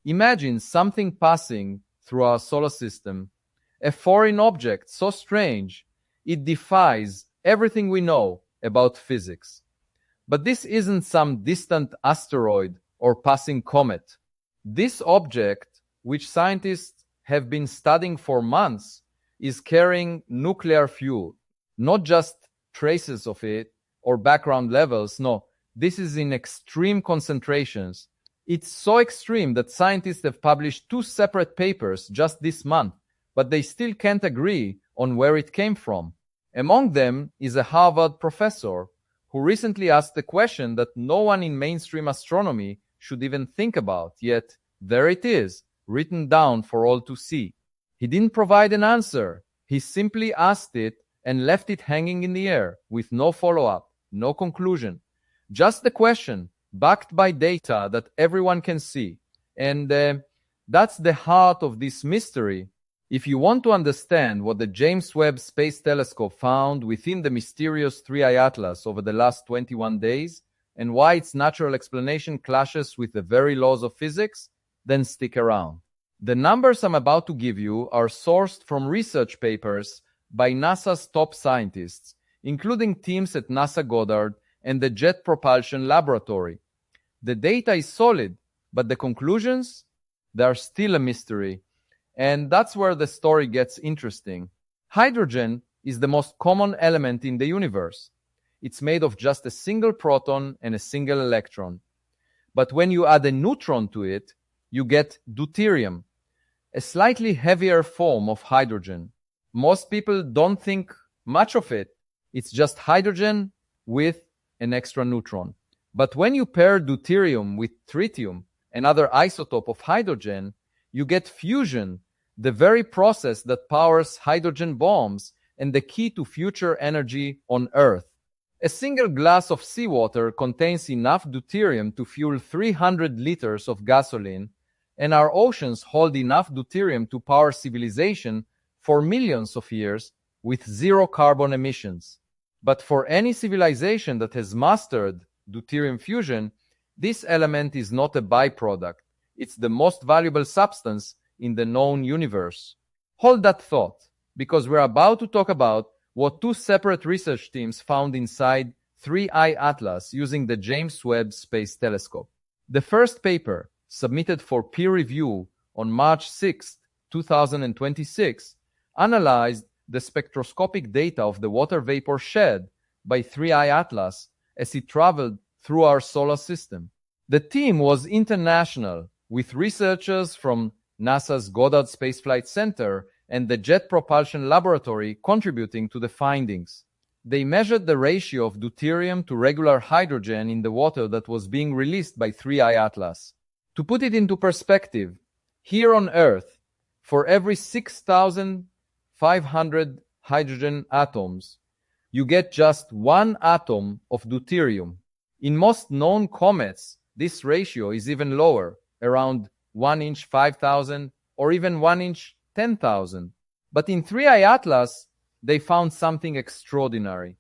Imagine something passing through our solar system, a foreign object so strange it defies everything we know about physics. But this isn't some distant asteroid or passing comet. This object, which scientists have been studying for months, is carrying nuclear fuel, not just traces of it or background levels. No, this is in extreme concentrations. It's so extreme that scientists have published 2 separate papers just this month, but they still can't agree on where it came from. Among them is a Harvard professor who recently asked a question that no one in mainstream astronomy should even think about, yet there it is, written down for all to see. He didn't provide an answer. He simply asked it and left it hanging in the air with no follow-up, no conclusion. Just the question, backed by data that everyone can see. And that's the heart of this mystery. If you want to understand what the James Webb Space Telescope found within the mysterious 3I Atlas over the last 21 days, and why its natural explanation clashes with the very laws of physics, then stick around. The numbers I'm about to give you are sourced from research papers by NASA's top scientists, including teams at NASA Goddard and the Jet Propulsion Laboratory. The data is solid, but the conclusions? They are still a mystery. And that's where the story gets interesting. Hydrogen is the most common element in the universe. It's made of just a single proton and a single electron. But when you add a neutron to it, you get deuterium, a slightly heavier form of hydrogen. Most people don't think much of it. It's just hydrogen with an extra neutron. But when you pair deuterium with tritium, another isotope of hydrogen, you get fusion, the very process that powers hydrogen bombs and the key to future energy on Earth. A single glass of seawater contains enough deuterium to fuel 300 liters of gasoline, and our oceans hold enough deuterium to power civilization for millions of years with zero carbon emissions. But for any civilization that has mastered deuterium fusion, this element is not a byproduct. It's the most valuable substance in the known universe. Hold that thought, because we're about to talk about what 2 separate research teams found inside 3I Atlas using the James Webb Space Telescope. The first paper, submitted for peer review on March 6, 2026, analyzed the spectroscopic data of the water vapor shed by 3I Atlas as it traveled through our solar system. The team was international, with researchers from NASA's Goddard Space Flight Center and the Jet Propulsion Laboratory contributing to the findings. They measured the ratio of deuterium to regular hydrogen in the water that was being released by 3I Atlas. To put it into perspective, here on Earth, for every 6,500 hydrogen atoms, you get just 1 atom of deuterium. In most known comets, this ratio is even lower, around 1 inch 5,000 or even 1 inch 10,000. But in 3I Atlas, they found something extraordinary.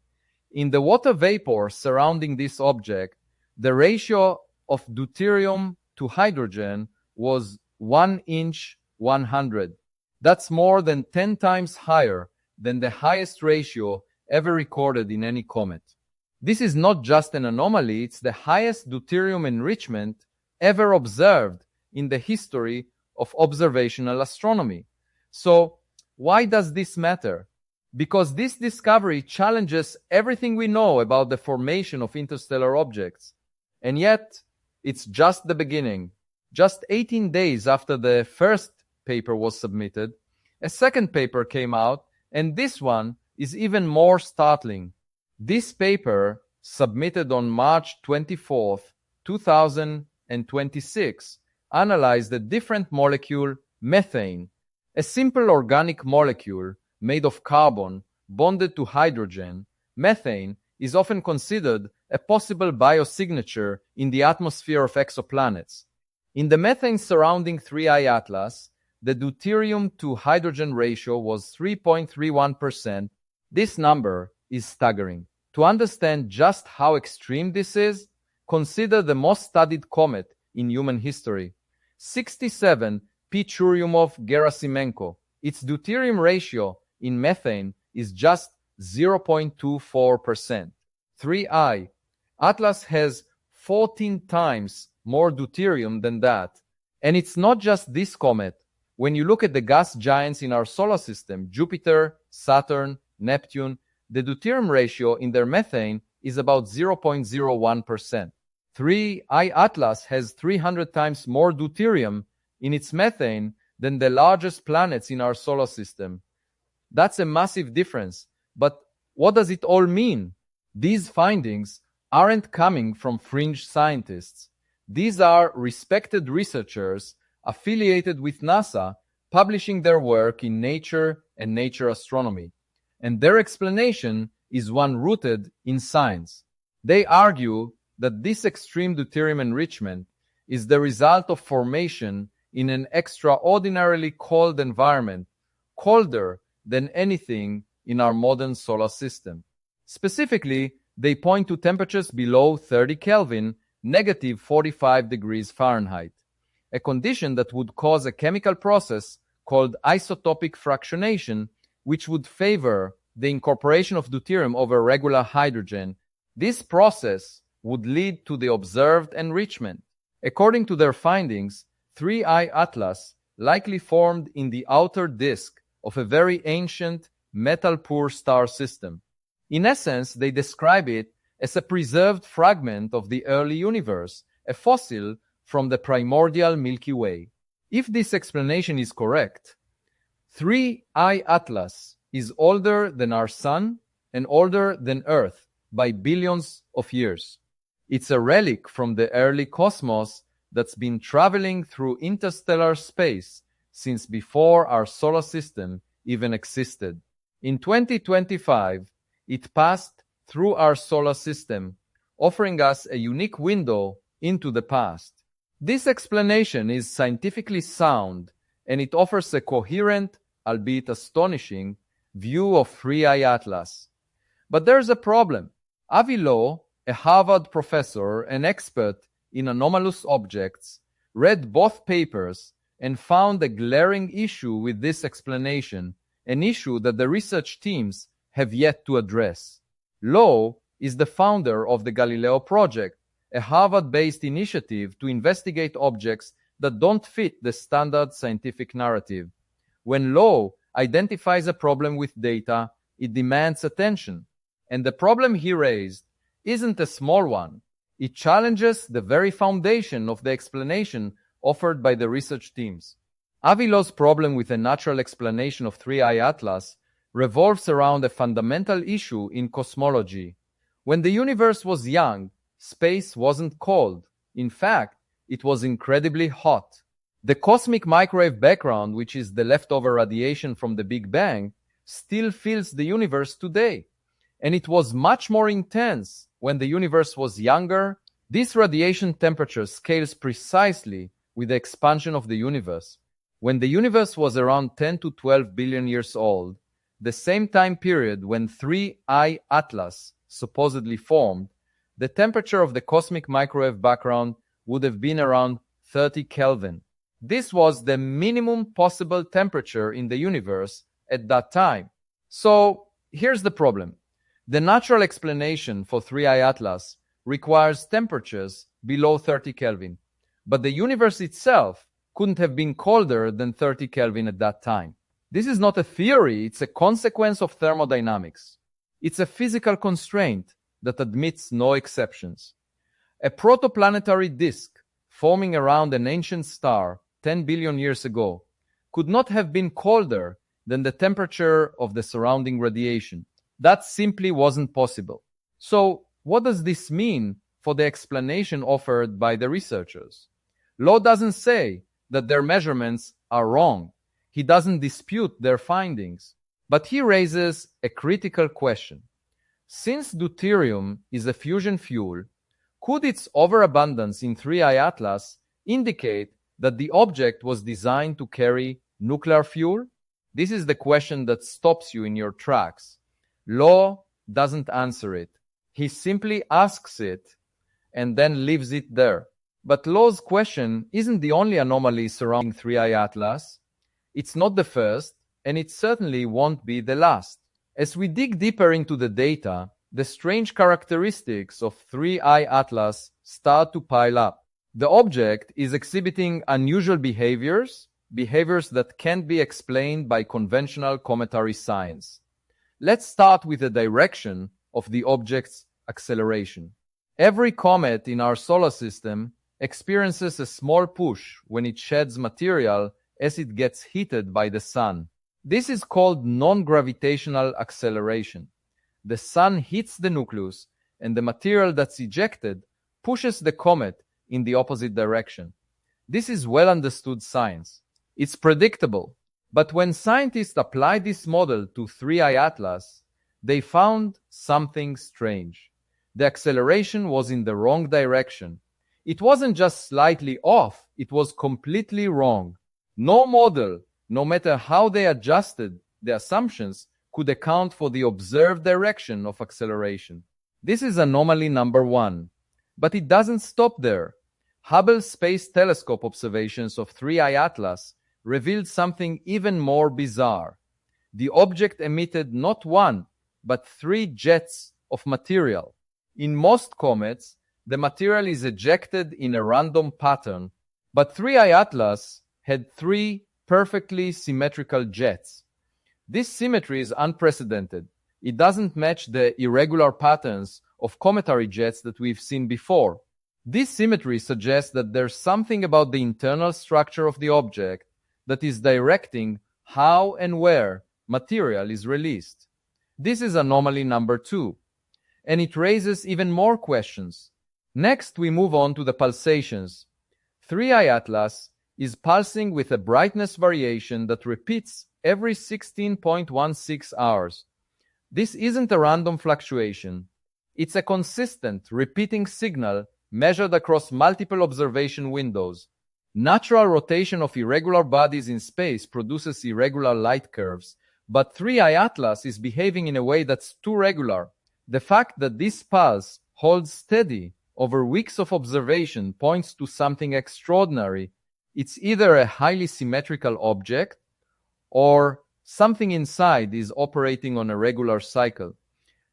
In the water vapor surrounding this object, the ratio of deuterium to hydrogen was 1 inch 100. That's more than 10 times higher than the highest ratio ever recorded in any comet. This is not just an anomaly, it's the highest deuterium enrichment ever observed in the history of observational astronomy. So, why does this matter? Because this discovery challenges everything we know about the formation of interstellar objects. And yet, it's just the beginning. Just 18 days after the first paper was submitted, a second paper came out, and this one is even more startling. This paper, submitted on March 24th, 2026, analyzed a different molecule, methane, a simple organic molecule made of carbon bonded to hydrogen. Methane is often considered a possible biosignature in the atmosphere of exoplanets. In the methane surrounding 3I Atlas, the deuterium to hydrogen ratio was 3.31%. This number is staggering. To understand just how extreme this is, consider the most studied comet in human history. 67 p Churyumov-Gerasimenko. Its deuterium ratio in methane is just 0.24%. 3I. Atlas has 14 times more deuterium than that. And it's not just this comet. When you look at the gas giants in our solar system, Jupiter, Saturn, Neptune, the deuterium ratio in their methane is about 0.01%. 3I Atlas has 300 times more deuterium in its methane than the largest planets in our solar system. That's a massive difference. But what does it all mean? These findings aren't coming from fringe scientists. These are respected researchers affiliated with NASA publishing their work in Nature and Nature Astronomy. And their explanation is one rooted in science. They argue that this extreme deuterium enrichment is the result of formation in an extraordinarily cold environment, colder than anything in our modern solar system. Specifically, they point to temperatures below 30 Kelvin, negative 45 degrees Fahrenheit, a condition that would cause a chemical process called isotopic fractionation, which would favor the incorporation of deuterium over regular hydrogen. This process would lead to the observed enrichment. According to their findings, 3I Atlas likely formed in the outer disk of a very ancient metal-poor star system. In essence, they describe it as a preserved fragment of the early universe, a fossil from the primordial Milky Way. If this explanation is correct, 3I Atlas is older than our Sun and older than Earth by billions of years. It's a relic from the early cosmos that's been traveling through interstellar space since before our solar system even existed. In 2025, it passed through our solar system, offering us a unique window into the past. This explanation is scientifically sound, and it offers a coherent, albeit astonishing, view of 3I Atlas. But there's a problem. Avi Low, a Harvard professor and expert in anomalous objects, read both papers and found a glaring issue with this explanation, an issue that the research teams have yet to address. Low is the founder of the Galileo Project, a Harvard-based initiative to investigate objects that don't fit the standard scientific narrative. When Low identifies a problem with data, it demands attention. And the problem he raised isn't a small one. It challenges the very foundation of the explanation offered by the research teams. Avi Low's problem with a natural explanation of 3I Atlas revolves around a fundamental issue in cosmology. When the universe was young, space wasn't cold. In fact, it was incredibly hot. The cosmic microwave background, which is the leftover radiation from the Big Bang, still fills the universe today. And it was much more intense when the universe was younger. This radiation temperature scales precisely with the expansion of the universe. When the universe was around 10 to 12 billion years old, the same time period when 3I Atlas supposedly formed, the temperature of the cosmic microwave background would have been around 30 Kelvin. This was the minimum possible temperature in the universe at that time. So here's the problem. The natural explanation for 3I Atlas requires temperatures below 30 Kelvin, but the universe itself couldn't have been colder than 30 Kelvin at that time. This is not a theory, it's a consequence of thermodynamics. It's a physical constraint that admits no exceptions. A protoplanetary disk forming around an ancient star 10 billion years ago could not have been colder than the temperature of the surrounding radiation. That simply wasn't possible. So, what does this mean for the explanation offered by the researchers? Low doesn't say that their measurements are wrong. He doesn't dispute their findings. But he raises a critical question. Since deuterium is a fusion fuel, could its overabundance in 3I Atlas indicate that the object was designed to carry nuclear fuel? This is the question that stops you in your tracks. Low doesn't answer it. He simply asks it and then leaves it there. But Low's question isn't the only anomaly surrounding 3I Atlas. It's not the first, and it certainly won't be the last. As we dig deeper into the data, the strange characteristics of 3I Atlas start to pile up. The object is exhibiting unusual behaviors that can't be explained by conventional cometary science. Let's start with the direction of the object's acceleration. Every comet in our solar system experiences a small push when it sheds material as it gets heated by the sun. This is called non-gravitational acceleration. The sun hits the nucleus, and the material that's ejected pushes the comet in the opposite direction. This is well understood science. It's predictable. But when scientists applied this model to 3I Atlas, they found something strange. The acceleration was in the wrong direction. It wasn't just slightly off, it was completely wrong. No model, no matter how they adjusted the assumptions, could account for the observed direction of acceleration. This is anomaly number 1. But it doesn't stop there. Hubble Space Telescope observations of 3I Atlas revealed something even more bizarre. The object emitted not 1, but 3 jets of material. In most comets, the material is ejected in a random pattern, but 3I Atlas had 3 perfectly symmetrical jets. This symmetry is unprecedented. It doesn't match the irregular patterns of cometary jets that we've seen before. This symmetry suggests that there's something about the internal structure of the object that is directing how and where material is released. This is anomaly number 2, and it raises even more questions. Next, we move on to the pulsations. 3I Atlas is pulsing with a brightness variation that repeats every 16.16 hours. This isn't a random fluctuation. It's a consistent, repeating signal measured across multiple observation windows. Natural rotation of irregular bodies in space produces irregular light curves, but 3I Atlas is behaving in a way that's too regular. The fact that this pulse holds steady over weeks of observation points to something extraordinary. It's either a highly symmetrical object or something inside is operating on a regular cycle.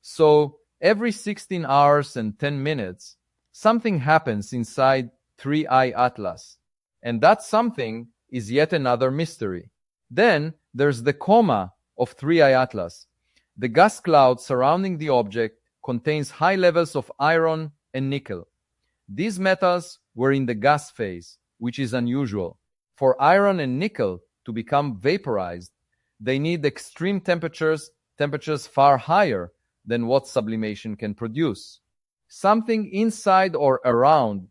So every 16 hours and 10 minutes, something happens inside 3I Atlas. And that something is yet another mystery. Then there's the coma of 3I Atlas. The gas cloud surrounding the object contains high levels of iron and nickel. These metals were in the gas phase, which is unusual. For iron and nickel to become vaporized, they need extreme temperatures far higher than what sublimation can produce. Something inside or around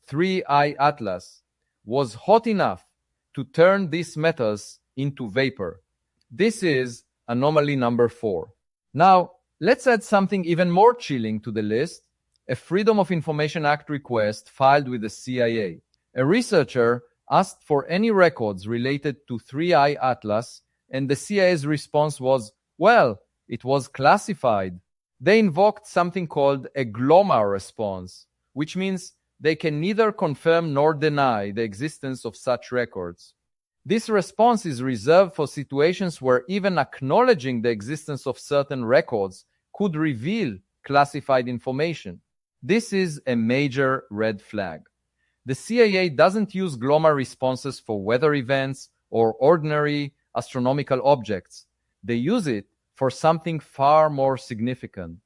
3I Atlas was hot enough to turn these metals into vapor. This is anomaly number 4. Now, let's add something even more chilling to the list, a Freedom of Information Act request filed with the CIA. A researcher asked for any records related to 3I Atlas, and the CIA's response was, well, it was classified. They invoked something called a GLOMAR response, which means they can neither confirm nor deny the existence of such records. This response is reserved for situations where even acknowledging the existence of certain records could reveal classified information. This is a major red flag. The CIA doesn't use GLOMAR responses for weather events or ordinary astronomical objects. They use it for something far more significant.